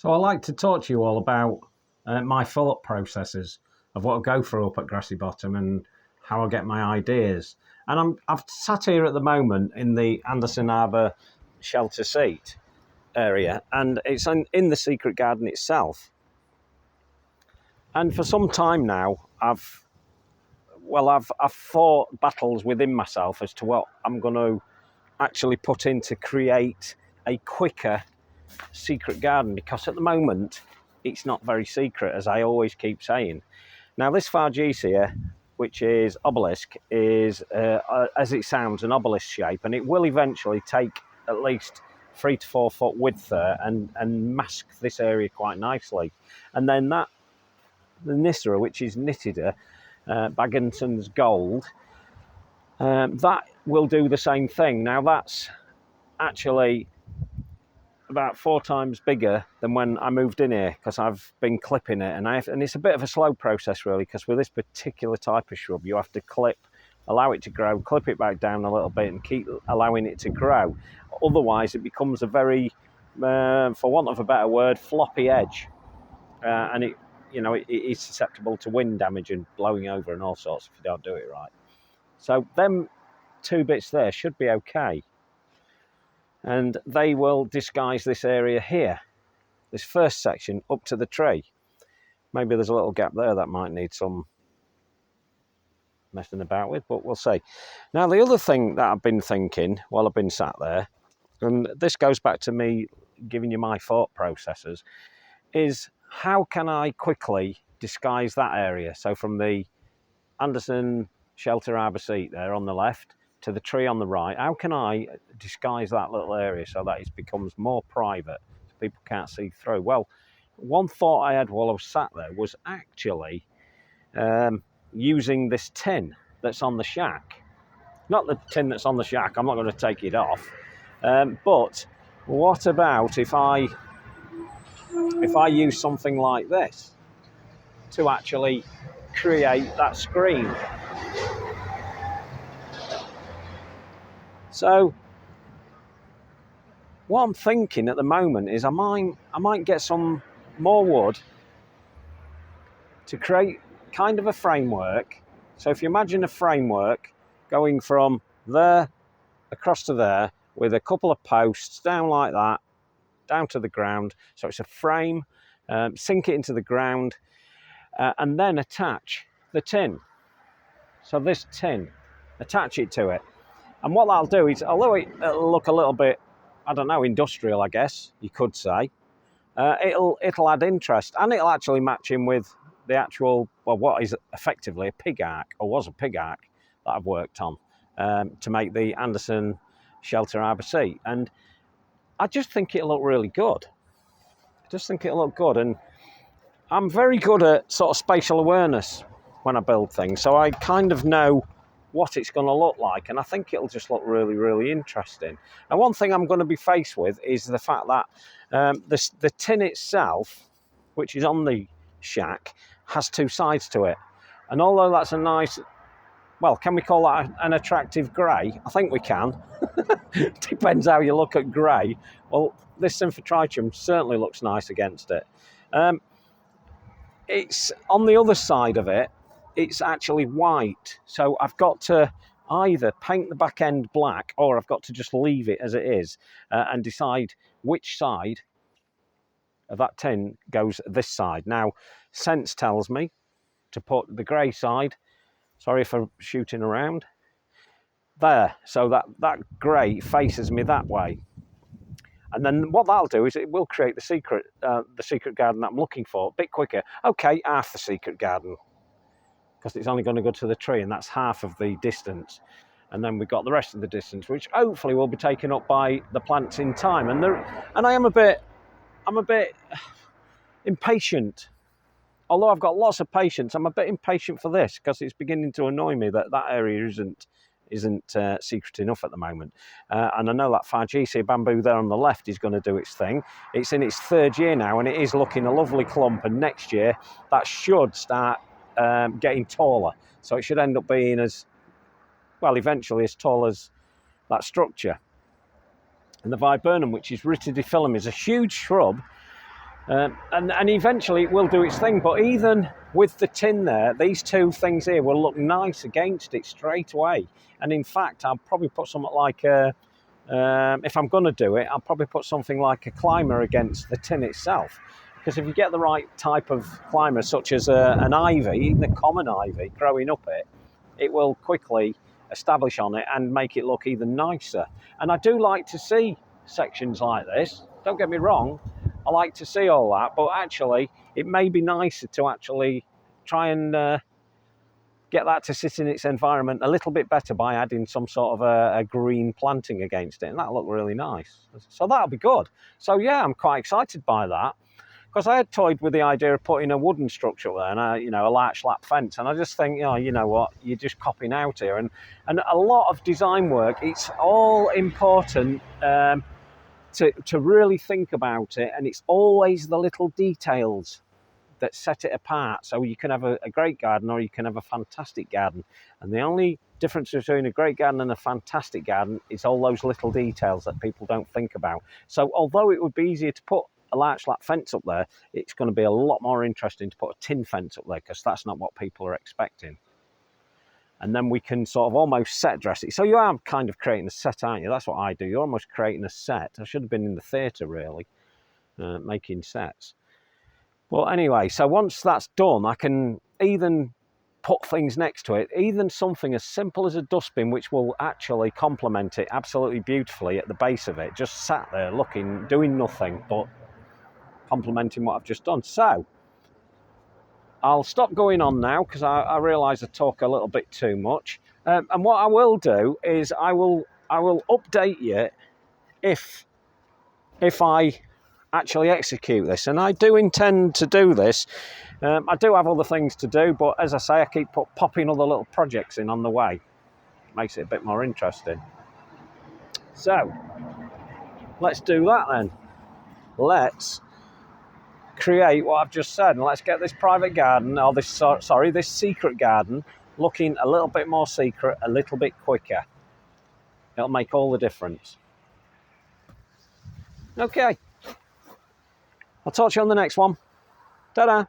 So I like to talk to you all about my thought processes of what I go through up at Grassy Bottom and how I get my ideas. And I've sat here at the moment in the Anderson Arbour shelter seat area, and it's in the secret garden itself. And for some time now, I've fought battles within myself as to what I'm going to actually put in to create a quicker secret garden, because at the moment it's not very secret, as I always keep saying. Now this Fargesia, which is obelisk, is as it sounds, an obelisk shape, and it will eventually take at least 3 to 4 foot width there and mask this area quite nicely. And then the Nissera, which is Nitida, Bagginton's Gold, that will do the same thing. Now that's actually about 4 times bigger than when I moved in here, because I've been clipping it, and it's a bit of a slow process really, because with this particular type of shrub you have to clip, allow it to grow, clip it back down a little bit and keep allowing it to grow. Otherwise it becomes a very, for want of a better word, floppy edge, and it is susceptible to wind damage and blowing over and all sorts if you don't do it right. So them 2 bits there should be okay, and they will disguise this area here, this first section up to the tree. Maybe there's a little gap there that might need some messing about with, but we'll see. Now the other thing that I've been thinking while I've been sat there, and this goes back to me giving you my thought processes, is how can I quickly disguise that area? So from the Anderson shelter arbour seat there on the left to the tree on the right, how can I disguise that little area so that it becomes more private, so people can't see through? Well, one thought I had while I was sat there was actually using this tin that's on the shack. Not the tin that's on the shack, I'm not going to take it off, but what about if I use something like this to actually create that screen? So what I'm thinking at the moment is I might get some more wood to create kind of a framework. So if you imagine a framework going from there across to there with a couple of posts down like that, down to the ground. So it's a frame, sink it into the ground, and then attach the tin. So this tin, attach it to it. And what that'll do is, although it'll look a little bit, I don't know, industrial, I guess you could say, it'll add interest, and it'll actually match in with the actual, well, what is effectively a pig ark, or was a pig ark, that I've worked on to make the Anderson shelter arbour seat. And I just think it'll look really good. And I'm very good at sort of spatial awareness when I build things, so I kind of know what it's going to look like, and I think it'll just look really, really interesting. Now, one thing I'm going to be faced with is the fact that the tin itself, which is on the shack, has 2 sides to it, and although that's a nice, well, can we call that an attractive grey? I think we can. Depends how you look at grey. Well, this Symphotrichum certainly looks nice against it. It's on the other side of it, it's actually white. So I've got to either paint the back end black, or I've got to just leave it as it is and decide which side of that tin goes this side. Now, sense tells me to put the grey side, sorry for shooting around, there, so that grey faces me that way. And then what that'll do is it will create the secret garden that I'm looking for a bit quicker. Okay, half the secret garden, because it's only going to go to the tree, and that's half of the distance. And then we've got the rest of the distance, which hopefully will be taken up by the plants in time. And I'm a bit impatient. Although I've got lots of patience, I'm a bit impatient for this, because it's beginning to annoy me that area isn't secret enough at the moment. And I know that Fargesia bamboo there on the left is going to do its thing. It's in its 3rd year now, and it is looking a lovely clump, and next year that should start getting taller. So it should end up being as, well, eventually as tall as that structure. And the Viburnum, which is Ritidiphyllum, is a huge shrub. And eventually it will do its thing. But even with the tin there, these two things here will look nice against it straight away. And in fact, I'll probably put something like if I'm going to do it, I'll probably put something like a climber against the tin itself. Because if you get the right type of climber, such as an ivy, even a common ivy, growing up it will quickly establish on it and make it look even nicer. And I do like to see sections like this. Don't get me wrong, I like to see all that, but actually it may be nicer to actually try and get that to sit in its environment a little bit better by adding some sort of a green planting against it, and that'll look really nice. So that'll be good. So yeah, I'm quite excited by that, because I had toyed with the idea of putting a wooden structure there and a larch lap fence, and I just think, you know what, you're just copping out here. And a lot of design work, it's all important to really think about it, and it's always the little details that set it apart. So you can have a great garden, or you can have a fantastic garden, and the only difference between a great garden and a fantastic garden is all those little details that people don't think about. So although it would be easier to put a larch lap fence up there, it's going to be a lot more interesting to put a tin fence up there, because that's not what people are expecting. And then we can sort of almost set dress it. So you are kind of creating a set, aren't you? That's what I do. You're almost creating a set. I should have been in the theatre, really, making sets. Well, anyway, so once that's done, I can even put things next to it, even something as simple as a dustbin, which will actually complement it absolutely beautifully at the base of it, just sat there looking, doing nothing, but complementing what I've just done. So I'll stop going on now, because I realise I talk a little bit too much. And what I will do is I will update you if I actually execute this, and I do intend to do this. I do have other things to do, but as I say, I keep popping other little projects in on the way. Makes it a bit more interesting. So let's do that then. Let's create what I've just said, and let's get this private garden, or this secret garden, looking a little bit more secret, a little bit quicker. It'll make all the difference. Okay, I'll talk to you on the next one. Ta-da.